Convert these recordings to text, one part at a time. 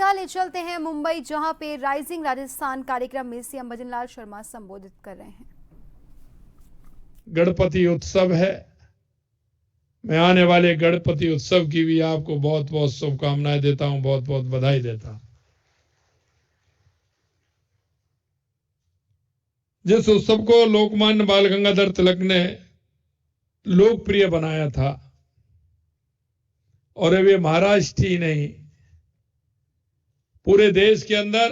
सीधा ले चलते हैं मुंबई, जहां पे राइजिंग राजस्थान कार्यक्रम में सीएम भजनलाल शर्मा संबोधित कर रहे हैं। गणपति उत्सव है। मैं आने वाले गणपति उत्सव की भी आपको बहुत बहुत शुभकामनाएं देता हूं, बहुत बहुत बधाई देता हूं। जिस उत्सव को लोकमान्य बाल गंगाधर तिलक ने लोकप्रिय बनाया था, और अब ये महाराष्ट्र ही नहीं, पूरे देश के अंदर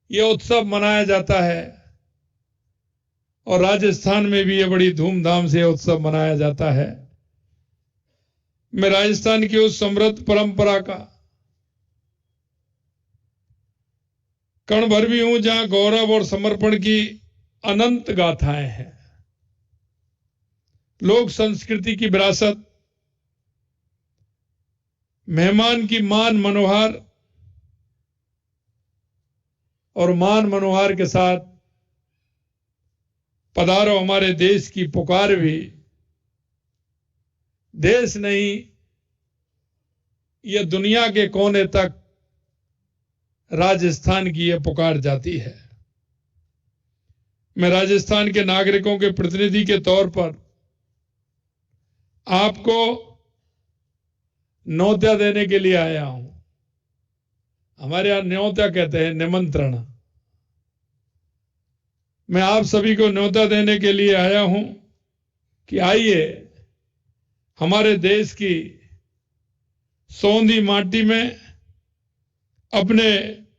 ये उत्सव मनाया जाता है, और राजस्थान में भी ये बड़ी धूमधाम से उत्सव मनाया जाता है। मैं राजस्थान की उस समृद्ध परंपरा का कण भर भी हूं, जहां गौरव और समर्पण की अनंत गाथाएं हैं। लोक संस्कृति की विरासत, मेहमान की मान मनोहार, और मान मनोहार के साथ पधारो हमारे देश की पुकार भी देश नहीं, यह दुनिया के कोने तक राजस्थान की यह पुकार जाती है। मैं राजस्थान के नागरिकों के प्रतिनिधि के तौर पर आपको न्योता देने के लिए आया हूं। हमारे यहां न्योता कहते हैं निमंत्रण। मैं आप सभी को न्योता देने के लिए आया हूं कि आइए, हमारे देश की सौंधी माटी में अपने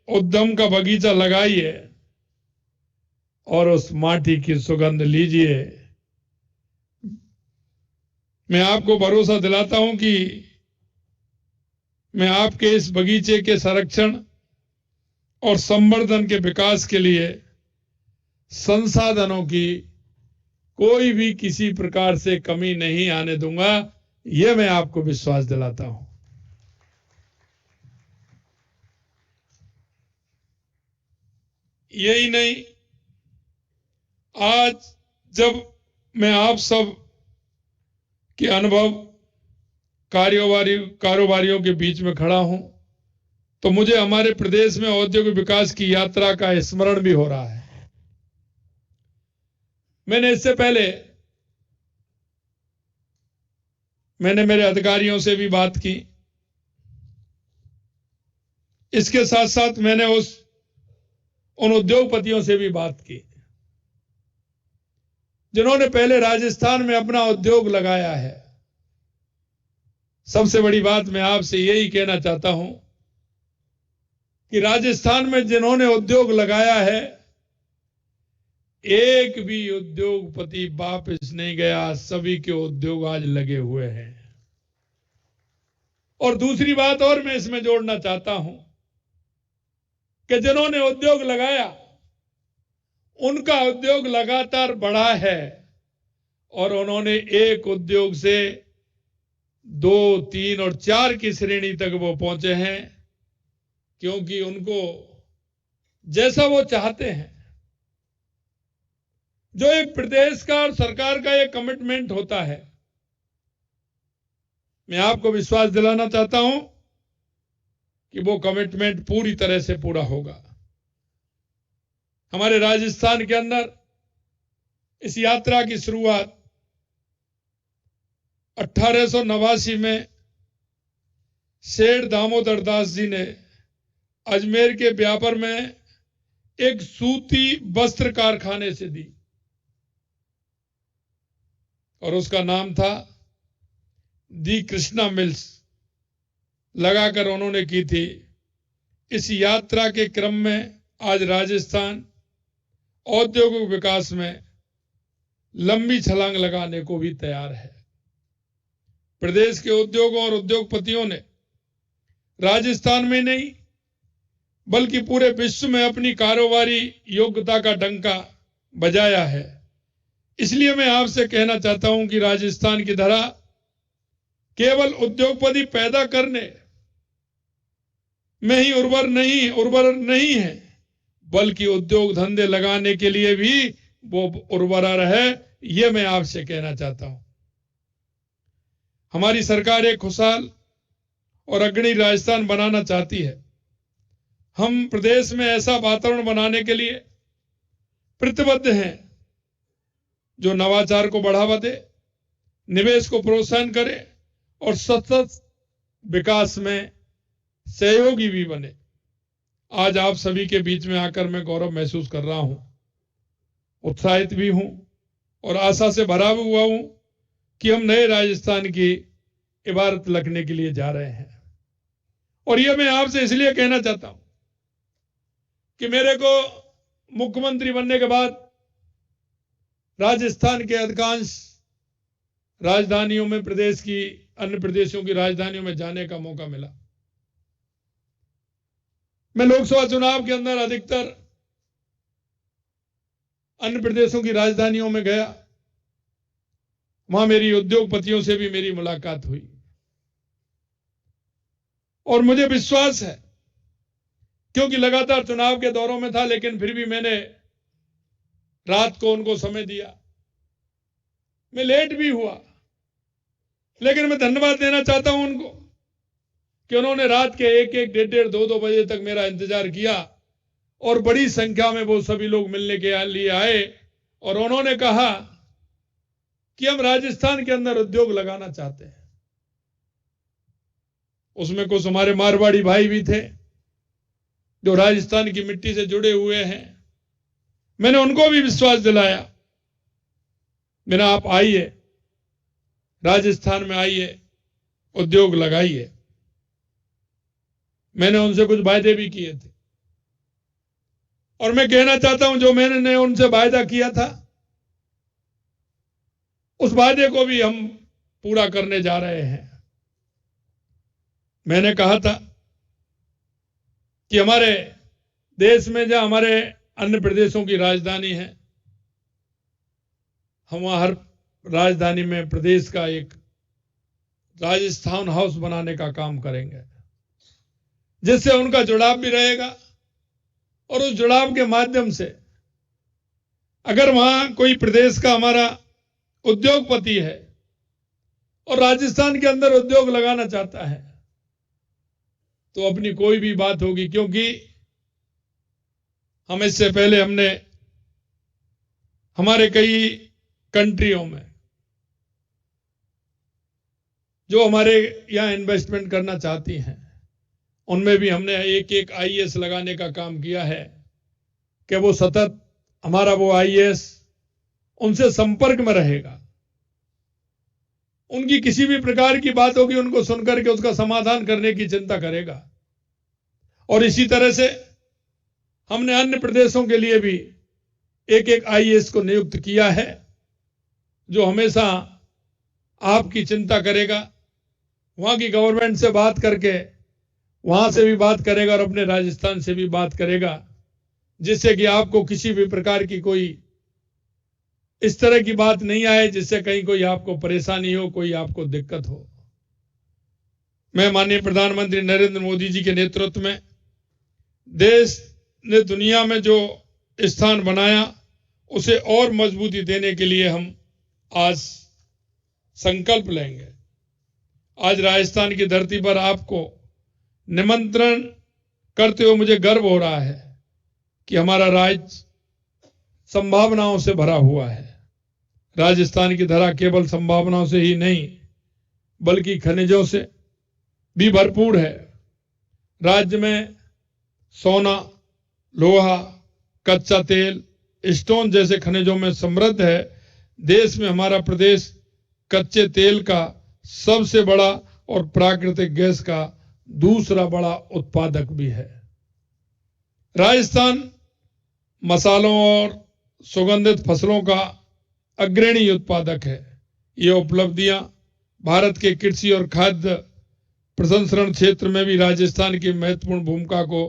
उद्यम का बगीचा लगाइए और उस माटी की सुगंध लीजिए। मैं आपको भरोसा दिलाता हूं कि मैं आपके इस बगीचे के संरक्षण और संवर्धन के विकास के लिए संसाधनों की कोई भी किसी प्रकार से कमी नहीं आने दूंगा, यह मैं आपको विश्वास दिलाता हूं। यही नहीं, आज जब मैं आप सब के अनुभव कारोबारियों के बीच में खड़ा हूं, तो मुझे हमारे प्रदेश में औद्योगिक विकास की यात्रा का स्मरण भी हो रहा है। इससे पहले मैंने मेरे अधिकारियों से भी बात की। इसके साथ साथ मैंने उन उद्योगपतियों से भी बात की जिन्होंने पहले राजस्थान में अपना उद्योग लगाया है। सबसे बड़ी बात मैं आपसे यही कहना चाहता हूं कि राजस्थान में जिन्होंने उद्योग लगाया है, एक भी उद्योगपति वापस नहीं गया। सभी के उद्योग आज लगे हुए हैं। और दूसरी बात और मैं इसमें जोड़ना चाहता हूं कि जिन्होंने उद्योग लगाया, उनका उद्योग लगातार बढ़ा है, और उन्होंने एक उद्योग से 2, 3 और 4 की श्रेणी तक वो पहुंचे हैं, क्योंकि उनको जैसा वो चाहते हैं, जो एक प्रदेश का और सरकार का एक कमिटमेंट होता है, मैं आपको विश्वास दिलाना चाहता हूं कि वो कमिटमेंट पूरी तरह से पूरा होगा। हमारे राजस्थान के अंदर इस यात्रा की शुरुआत 1889 में सेठ दामोदर दास जी ने अजमेर के व्यापार में एक सूती वस्त्र कारखाने से दी, और उसका नाम था दी कृष्णा मिल्स लगाकर उन्होंने की थी। इस यात्रा के क्रम में आज राजस्थान औद्योगिक विकास में लंबी छलांग लगाने को भी तैयार है। प्रदेश के उद्योगों और उद्योगपतियों ने राजस्थान में नहीं बल्कि पूरे विश्व में अपनी कारोबारी योग्यता का डंका बजाया है। इसलिए मैं आपसे कहना चाहता हूं कि राजस्थान की धरा केवल उद्योगपति पैदा करने में ही उर्वर नहीं है, बल्कि उद्योग धंधे लगाने के लिए भी वो उर्वरा रहे, ये मैं आपसे कहना चाहता हूं। हमारी सरकार एक खुशहाल और अग्रणी राजस्थान बनाना चाहती है। हम प्रदेश में ऐसा वातावरण बनाने के लिए प्रतिबद्ध हैं जो नवाचार को बढ़ावा दे, निवेश को प्रोत्साहन करे और सतत विकास में सहयोगी भी बने। आज आप सभी के बीच में आकर मैं गौरव महसूस कर रहा हूं, उत्साहित भी हूं और आशा से भरा हुआ हूं कि हम नए राजस्थान की इबारत लिखने के लिए जा रहे हैं। और यह मैं आपसे इसलिए कहना चाहता हूं कि मेरे को मुख्यमंत्री बनने के बाद राजस्थान के अधिकांश राजधानियों में, प्रदेश की अन्य प्रदेशों की राजधानियों में जाने का मौका मिला। मैं लोकसभा चुनाव के अंदर अधिकतर अन्य प्रदेशों की राजधानियों में गया। वहां मेरी उद्योगपतियों से भी मेरी मुलाकात हुई और मुझे विश्वास है, क्योंकि लगातार चुनाव के दौरों में था, लेकिन फिर भी मैंने रात को उनको समय दिया। मैं लेट भी हुआ, लेकिन मैं धन्यवाद देना चाहता हूं उनको कि उन्होंने रात के 1-1, 1:30, 2-2 बजे तक मेरा इंतजार किया और बड़ी संख्या में वो सभी लोग मिलने के लिए आए और उन्होंने कहा कि हम राजस्थान के अंदर उद्योग लगाना चाहते हैं। उसमें कुछ हमारे मारवाड़ी भाई भी थे जो राजस्थान की मिट्टी से जुड़े हुए हैं। मैंने उनको भी विश्वास दिलाया, मैंने आप आइए, राजस्थान में आइए, उद्योग लगाइए। मैंने उनसे कुछ वायदे भी किए थे और मैं कहना चाहता हूं जो मैंने उनसे वायदा किया था उस वायदे को भी हम पूरा करने जा रहे हैं। मैंने कहा था कि हमारे देश में जहां हमारे अन्य प्रदेशों की राजधानी है, हम हर राजधानी में प्रदेश का एक राजस्थान हाउस बनाने का काम करेंगे, जिससे उनका जुड़ाव भी रहेगा और उस जुड़ाव के माध्यम से अगर वहां कोई प्रदेश का हमारा उद्योगपति है और राजस्थान के अंदर उद्योग लगाना चाहता है तो अपनी कोई भी बात होगी, क्योंकि हम इससे पहले हमने हमारे कई कंट्रियों में जो हमारे यहां इन्वेस्टमेंट करना चाहती हैं उनमें भी हमने एक आईएएस लगाने का काम किया है कि वो सतत हमारा वो आईएएस उनसे संपर्क में रहेगा। उनकी किसी भी प्रकार की बात होगी उनको सुनकर के उसका समाधान करने की चिंता करेगा। और इसी तरह से हमने अन्य प्रदेशों के लिए भी एक आईएएस को नियुक्त किया है जो हमेशा आपकी चिंता करेगा, वहां की गवर्नमेंट से बात करके वहां से भी बात करेगा और अपने राजस्थान से भी बात करेगा, जिससे कि आपको किसी भी प्रकार की कोई इस तरह की बात नहीं आए जिससे कहीं कोई आपको परेशानी हो, कोई आपको दिक्कत हो। मैं माननीय प्रधानमंत्री नरेंद्र मोदी जी के नेतृत्व में देश ने दुनिया में जो स्थान बनाया उसे और मजबूती देने के लिए हम आज संकल्प लेंगे। आज राजस्थान की धरती पर आपको निमंत्रण करते हुए मुझे गर्व हो रहा है कि हमारा राज्य संभावनाओं से भरा हुआ है। राजस्थान की धरा केवल संभावनाओं से ही नहीं बल्कि खनिजों से भी भरपूर है। राज्य में सोना, लोहा, कच्चा तेल, स्टोन जैसे खनिजों में समृद्ध है। देश में हमारा प्रदेश कच्चे तेल का सबसे बड़ा और प्राकृतिक गैस का दूसरा बड़ा उत्पादक भी है। राजस्थान मसालों और सुगंधित फसलों का अग्रणी उत्पादक है। ये उपलब्धियां भारत के कृषि और खाद्य प्रसंस्करण क्षेत्र में भी राजस्थान की महत्वपूर्ण भूमिका को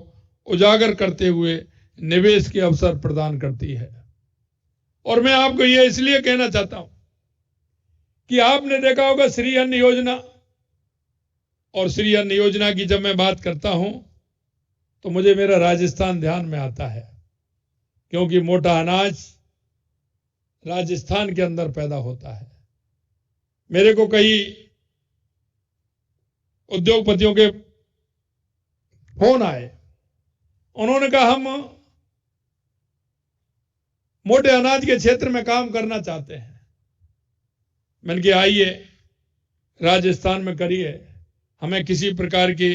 उजागर करते हुए निवेश के अवसर प्रदान करती है। और मैं आपको यह इसलिए कहना चाहता हूं कि आपने देखा होगा श्री अन्न योजना, और श्री अन्न योजना की जब मैं बात करता हूं तो मुझे मेरा राजस्थान ध्यान में आता है, क्योंकि मोटा अनाज राजस्थान के अंदर पैदा होता है। मेरे को कई उद्योगपतियों के फोन आए। उन्होंने कहा हम मोटे अनाज के क्षेत्र में काम करना चाहते हैं। मैंने कहा आइए राजस्थान में करिए, हमें किसी प्रकार की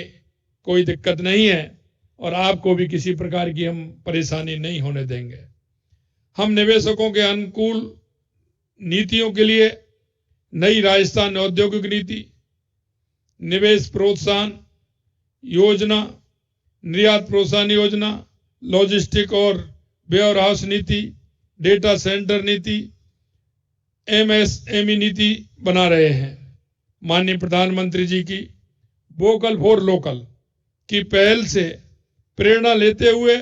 कोई दिक्कत नहीं है और आपको भी किसी प्रकार की हम परेशानी नहीं होने देंगे। हम निवेशकों के अनुकूल नीतियों के लिए नई राजस्थान औद्योगिक नीति, निवेश प्रोत्साहन योजना, निर्यात प्रोत्साहन योजना, लॉजिस्टिक और वेयर हाउस नीति, डेटा सेंटर नीति, एमएसएमई नीति बना रहे हैं। माननीय प्रधानमंत्री जी की वोकल फॉर लोकल की पहल से प्रेरणा लेते हुए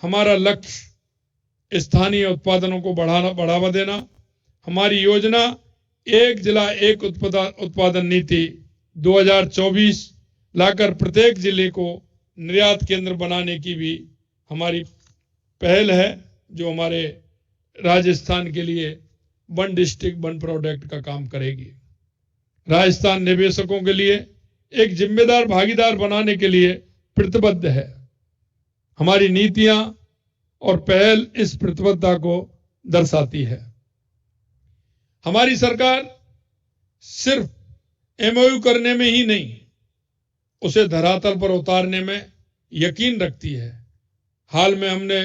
हमारा लक्ष्य स्थानीय उत्पादनों को बढ़ावा देना। हमारी योजना एक जिला एक उत्पादन नीति 2024 लाकर प्रत्येक जिले को निर्यात केंद्र बनाने की भी हमारी पहल है, जो हमारे राजस्थान के लिए वन डिस्ट्रिक्ट वन प्रोडक्ट का काम करेगी। राजस्थान निवेशकों के लिए एक जिम्मेदार भागीदार बनाने के लिए प्रतिबद्ध है। हमारी नीतियां और पहल इस प्रतिबद्धता को दर्शाती है। हमारी सरकार सिर्फ एमओयू करने में ही नहीं, उसे धरातल पर उतारने में यकीन रखती है। हाल में हमने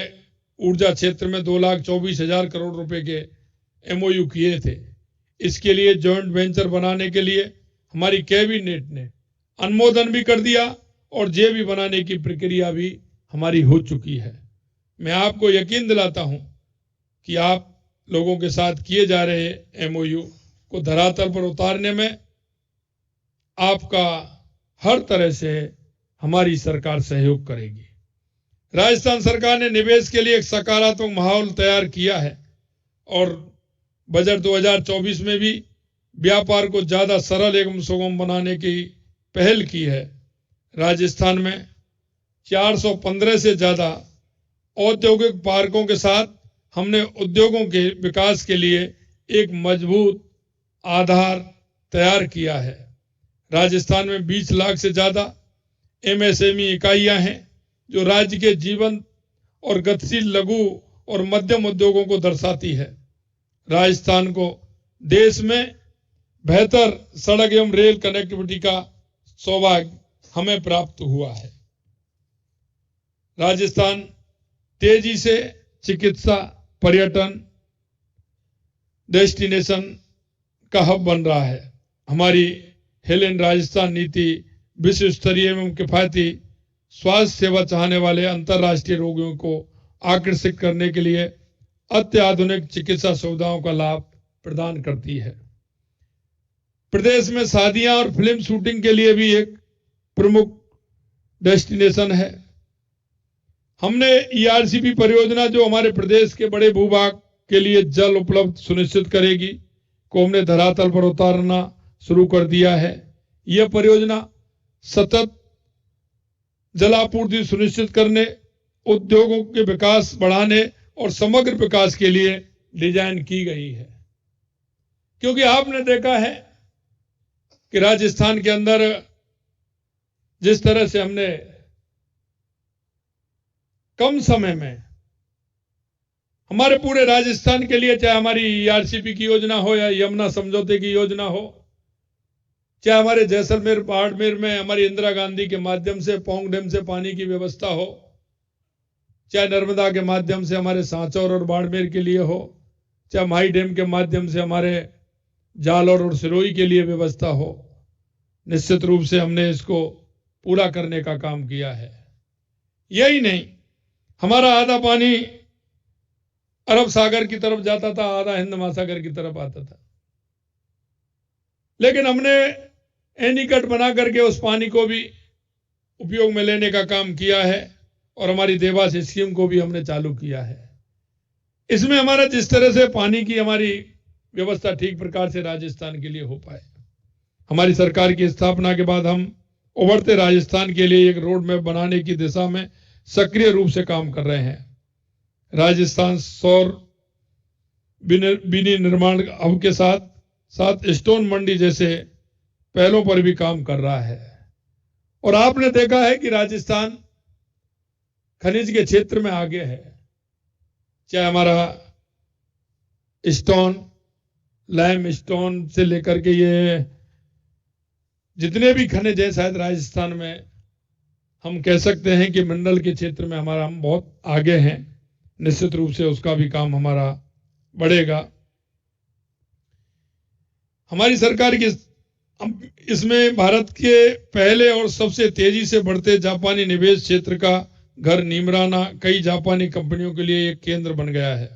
ऊर्जा क्षेत्र में 2,24,000 करोड़ रुपए के एमओयू किए थे। इसके लिए जॉइंट वेंचर बनाने के लिए हमारी कैबिनेट ने अनुमोदन भी कर दिया और जेवी बनाने की प्रक्रिया भी हमारी हो चुकी है। मैं आपको यकीन दिलाता हूं कि आप लोगों के साथ किए जा रहे एमओयू को धरातल पर उतारने में आपका हर तरह से हमारी सरकार सहयोग करेगी। राजस्थान सरकार ने निवेश के लिए एक सकारात्मक माहौल तैयार किया है और बजट 2024 में भी व्यापार को ज्यादा सरल एवं सुगम बनाने की पहल की है। राजस्थान में 415 से ज्यादा औद्योगिक पार्कों के साथ हमने उद्योगों के विकास के लिए एक मजबूत आधार तैयार किया है। राजस्थान में 20 लाख से ज्यादा एमएसएमई इकाइयां हैं, जो राज्य के जीवन और गतिशील लघु और मध्यम उद्योगों को दर्शाती है। राजस्थान को देश में बेहतर सड़क एवं रेल कनेक्टिविटी का सौभाग्य हमें प्राप्त हुआ है। राजस्थान तेजी से चिकित्सा पर्यटन डेस्टिनेशन का हब बन रहा है। हमारी हिल इन राजस्थान नीति विश्व स्तरीय एवं किफायती स्वास्थ्य सेवा चाहने वाले अंतर्राष्ट्रीय रोगियों को आकर्षित करने के लिए अत्याधुनिक चिकित्सा सुविधाओं का लाभ प्रदान करती है। प्रदेश में शादियां और फिल्म शूटिंग के लिए भी एक प्रमुख डेस्टिनेशन है। हमने ईआरसीपी परियोजना, जो हमारे प्रदेश के बड़े भूभाग के लिए जल उपलब्ध सुनिश्चित करेगी, को हमने धरातल पर उतारना शुरू कर दिया है। यह परियोजना सतत जलापूर्ति सुनिश्चित करने, उद्योगों के विकास बढ़ाने और समग्र विकास के लिए डिजाइन की गई है। क्योंकि आपने देखा है कि राजस्थान के अंदर जिस तरह से हमने कम समय में हमारे पूरे राजस्थान के लिए, चाहे हमारी ईआरसीपी की योजना हो या यमुना समझौते की योजना हो, चाहे हमारे जैसलमेर बाड़मेर में हमारी इंदिरा गांधी के माध्यम से पौंग डैम से पानी की व्यवस्था हो, चाहे नर्मदा के माध्यम से हमारे सांचौर और बाड़मेर के लिए हो, चाहे माही डैम के माध्यम से हमारे जालौर और सिरोही के लिए व्यवस्था हो, निश्चित रूप से हमने इसको पूरा करने का काम किया है। यही नहीं, हमारा आधा पानी अरब सागर की तरफ जाता था, आधा हिंद महासागर की तरफ आता था, लेकिन हमने एनीकट बना करके उस पानी को भी उपयोग में लेने का काम किया है और हमारी देवास स्कीम को भी हमने चालू किया है। इसमें हमारा जिस तरह से पानी की हमारी व्यवस्था ठीक प्रकार से राजस्थान के लिए हो पाए। हमारी सरकार की स्थापना के बाद हम उभरते राजस्थान के लिए एक रोड मैप बनाने की दिशा में सक्रिय रूप से काम कर रहे हैं। राजस्थान सौर विनिर्माण हब के साथ साथ स्टोन मंडी जैसे पहलों पर भी काम कर रहा है। और आपने देखा है कि राजस्थान खनिज के क्षेत्र में आगे है, चाहे हमारा स्टोन, लाइम स्टोन से लेकर के ये जितने भी खनिज है, शायद राजस्थान में हम कह सकते हैं कि मिनरल के क्षेत्र में हम बहुत आगे हैं। निश्चित रूप से उसका भी काम हमारा बढ़ेगा। हमारी सरकार की इसमें भारत के पहले और सबसे तेजी से बढ़ते जापानी निवेश क्षेत्र का घर नीमराना कई जापानी कंपनियों के लिए एक केंद्र बन गया है।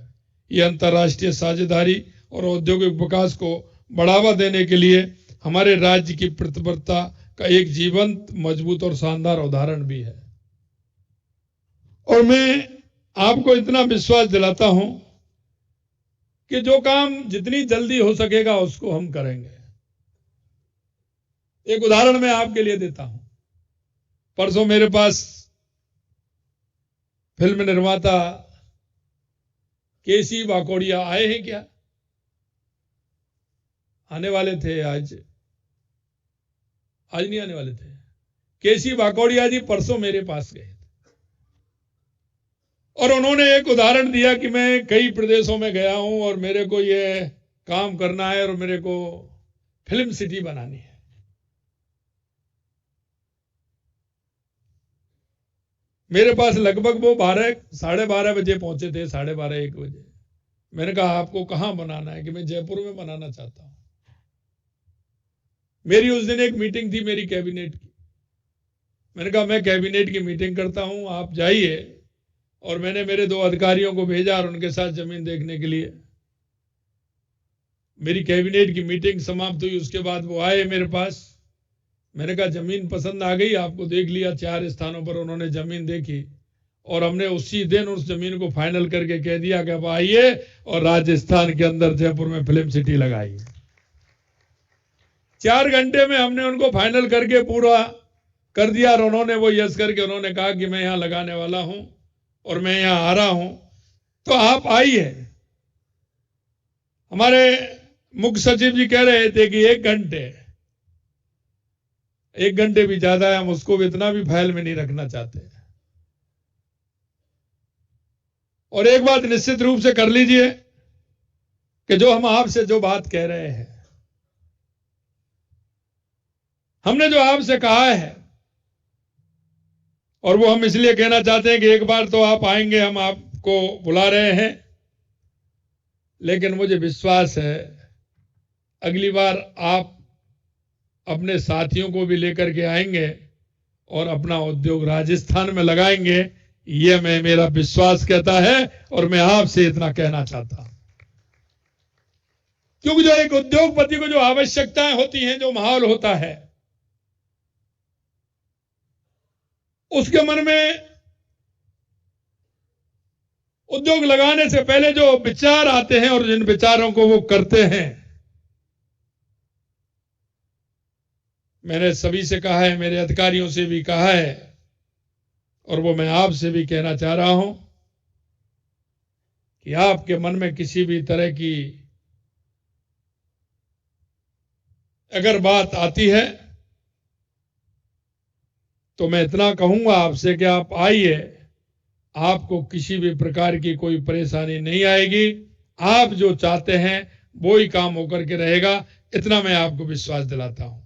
यह अंतर्राष्ट्रीय साझेदारी और औद्योगिक विकास को बढ़ावा देने के लिए हमारे राज्य की प्रतिबद्धता का एक जीवंत, मजबूत और शानदार उदाहरण भी है। और मैं आपको इतना विश्वास दिलाता हूं कि जो काम जितनी जल्दी हो सकेगा उसको हम करेंगे। एक उदाहरण मैं आपके लिए देता हूं। परसों मेरे पास फिल्म निर्माता केसी वाकोड़िया आए हैं। क्या आने वाले थे? आज नहीं आने वाले थे। केसी वाकोड़िया जी परसों मेरे पास गए और उन्होंने एक उदाहरण दिया कि मैं कई प्रदेशों में गया हूं और मेरे को ये काम करना है और मेरे को फिल्म सिटी बनानी है। मेरे पास लगभग वो 12-12:30 बजे पहुंचे थे, 12:30-1 बजे। मैंने कहा आपको कहां बनाना है? कि मैं जयपुर में बनाना चाहता हूं। मेरी उस दिन एक मीटिंग थी मेरी कैबिनेट की। मैंने कहा मैं कैबिनेट की मीटिंग करता हूं, आप जाइए। और मैंने मेरे 2 अधिकारियों को भेजा और उनके साथ जमीन देखने के लिए। मेरी कैबिनेट की मीटिंग समाप्त हुई, उसके बाद वो आए मेरे पास। मैंने कहा जमीन पसंद आ गई? आपको देख लिया, 4 स्थानों पर उन्होंने जमीन देखी और हमने उसी दिन उस जमीन को फाइनल करके कह दिया कि अब आइए और राजस्थान के अंदर जयपुर में फिल्म सिटी लगाइए। 4 घंटे में हमने उनको फाइनल करके पूरा कर दिया और उन्होंने वो यस करके उन्होंने कहा कि मैं यहां लगाने वाला हूं और मैं यहां आ रहा हूं, तो आप आइए। हमारे मुख्य सचिव जी कह रहे थे कि 1 घंटे भी ज्यादा है, हम उसको भी इतना भी फाइल में नहीं रखना चाहते। और एक बात निश्चित रूप से कर लीजिए कि जो हम आपसे जो बात कह रहे हैं, हमने जो आपसे कहा है, और वो हम इसलिए कहना चाहते हैं कि एक बार तो आप आएंगे, हम आपको बुला रहे हैं, लेकिन मुझे विश्वास है अगली बार आप अपने साथियों को भी लेकर के आएंगे और अपना उद्योग राजस्थान में लगाएंगे। ये मेरा विश्वास कहता है और मैं आपसे इतना कहना चाहता हूं, क्योंकि जो एक उद्योगपति को जो आवश्यकताएं होती हैं, जो माहौल होता है, उसके मन में उद्योग लगाने से पहले जो विचार आते हैं और जिन विचारों को वो करते हैं, मैंने सभी से कहा है, मेरे अधिकारियों से भी कहा है और वो मैं आपसे भी कहना चाह रहा हूं कि आपके मन में किसी भी तरह की अगर बात आती है तो मैं इतना कहूंगा आपसे कि आप आइए, आपको किसी भी प्रकार की कोई परेशानी नहीं आएगी। आप जो चाहते हैं वो ही काम होकर के रहेगा, इतना मैं आपको विश्वास दिलाता हूं।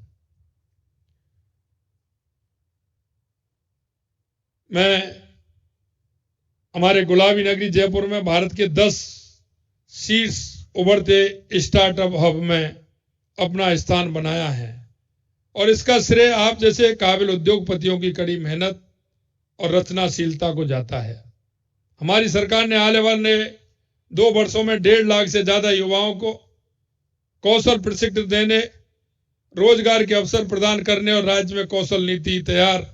मैं हमारे गुलाबी नगरी जयपुर में भारत के 10 शीर्ष उभरते स्टार्टअप हब में अपना स्थान बनाया है और इसका श्रेय आप जैसे काबिल उद्योगपतियों की कड़ी मेहनत और रचनाशीलता को जाता है। हमारी सरकार ने आने वाले 2 वर्षों में 1.5 लाख से ज्यादा युवाओं को कौशल प्रशिक्षण देने, रोजगार के अवसर प्रदान करने और राज्य में कौशल नीति तैयार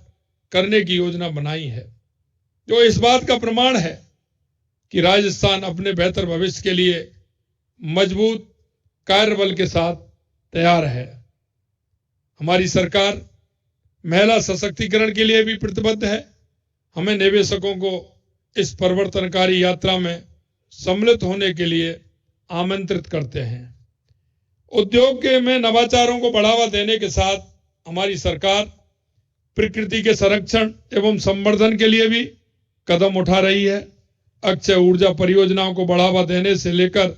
करने की योजना बनाई है, जो इस बात का प्रमाण है कि राजस्थान अपने बेहतर भविष्य के लिए मजबूत कार्यबल के साथ तैयार है। हमारी सरकार महिला सशक्तिकरण के लिए भी प्रतिबद्ध है। हमें निवेशकों को इस परिवर्तनकारी यात्रा में सम्मिलित होने के लिए आमंत्रित करते हैं। उद्योग के में नवाचारों को बढ़ावा देने के साथ हमारी सरकार प्रकृति के संरक्षण एवं संवर्धन के लिए भी कदम उठा रही है। अक्षय ऊर्जा परियोजनाओं को बढ़ावा देने से लेकर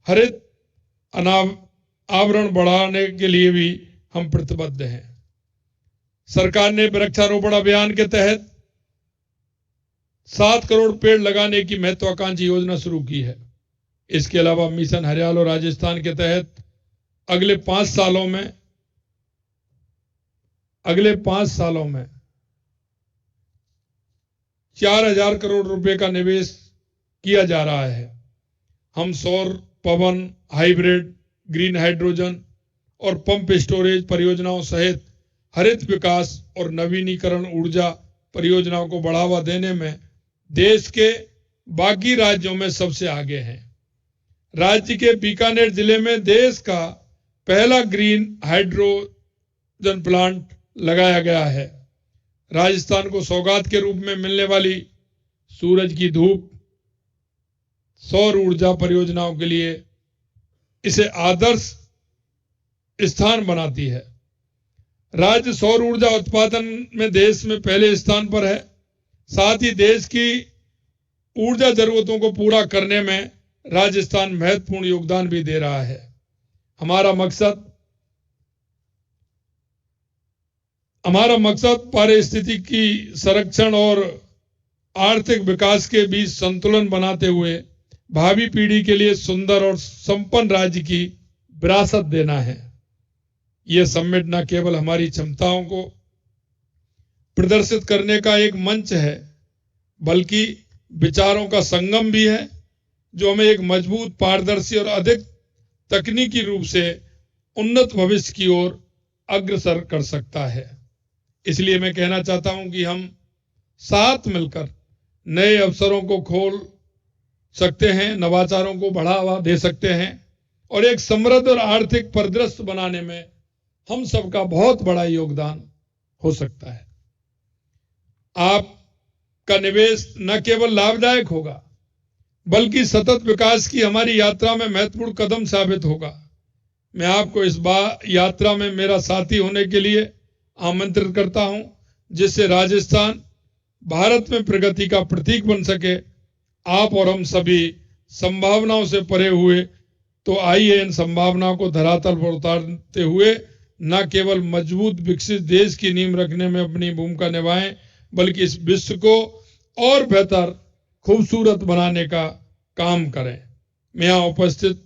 हरित आवरण बढ़ाने के लिए भी हम प्रतिबद्ध हैं। सरकार ने वृक्षारोपण अभियान के तहत 7 करोड़ पेड़ लगाने की महत्वाकांक्षी योजना शुरू की है। इसके अलावा मिशन हरियाल और राजस्थान के तहत अगले 5 सालों में 4,000 करोड़ रुपए का निवेश किया जा रहा है। हम सौर, पवन, हाइब्रिड, ग्रीन हाइड्रोजन और पंप स्टोरेज परियोजनाओं सहित हरित विकास और नवीनीकरण ऊर्जा परियोजनाओं को बढ़ावा देने में देश के बाकी राज्यों में सबसे आगे हैं। राज्य के बीकानेर जिले में देश का पहला ग्रीन हाइड्रोजन प्लांट लगाया गया है। राजस्थान को सौगात के रूप में मिलने वाली सूरज की धूप सौर ऊर्जा परियोजनाओं के लिए इसे आदर्श स्थान बनाती है। राज्य सौर ऊर्जा उत्पादन में देश में पहले स्थान पर है। साथ ही देश की ऊर्जा जरूरतों को पूरा करने में राजस्थान महत्वपूर्ण योगदान भी दे रहा है। हमारा मकसद पारिस्थितिकी संरक्षण और आर्थिक विकास के बीच संतुलन बनाते हुए भावी पीढ़ी के लिए सुंदर और संपन्न राज्य की विरासत देना है। यह समिट न केवल हमारी क्षमताओं को प्रदर्शित करने का एक मंच है, बल्कि विचारों का संगम भी है, जो हमें एक मजबूत, पारदर्शी और अधिक तकनीकी रूप से उन्नत भविष्य की ओर अग्रसर कर सकता है। इसलिए मैं कहना चाहता हूं कि हम साथ मिलकर नए अवसरों को खोल सकते हैं, नवाचारों को बढ़ावा दे सकते हैं और एक समृद्ध और आर्थिक परिदृश्य बनाने में हम सबका बहुत बड़ा योगदान हो सकता है। आपका निवेश न केवल लाभदायक होगा, बल्कि सतत विकास की हमारी यात्रा में महत्वपूर्ण कदम साबित होगा। मैं आपको इस यात्रा में मेरा साथी होने के लिए आमंत्रित करता हूं, जिससे राजस्थान भारत में प्रगति का प्रतीक बन सके। आप और हम सभी संभावनाओं से परे हुए, तो आइए इन संभावनाओं को धरातल पर उतारते हुए न केवल मजबूत विकसित देश की नींव रखने में अपनी भूमिका निभाएं, बल्कि इस विश्व को और बेहतर, खूबसूरत बनाने का काम करें। मैं यहां उपस्थित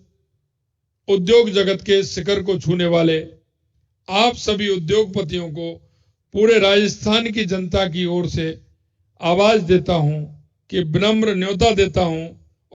उद्योग जगत के शिखर को छूने वाले आप सभी उद्योगपतियों को पूरे राजस्थान की जनता की ओर से आवाज देता हूं कि विनम्र न्योता देता हूं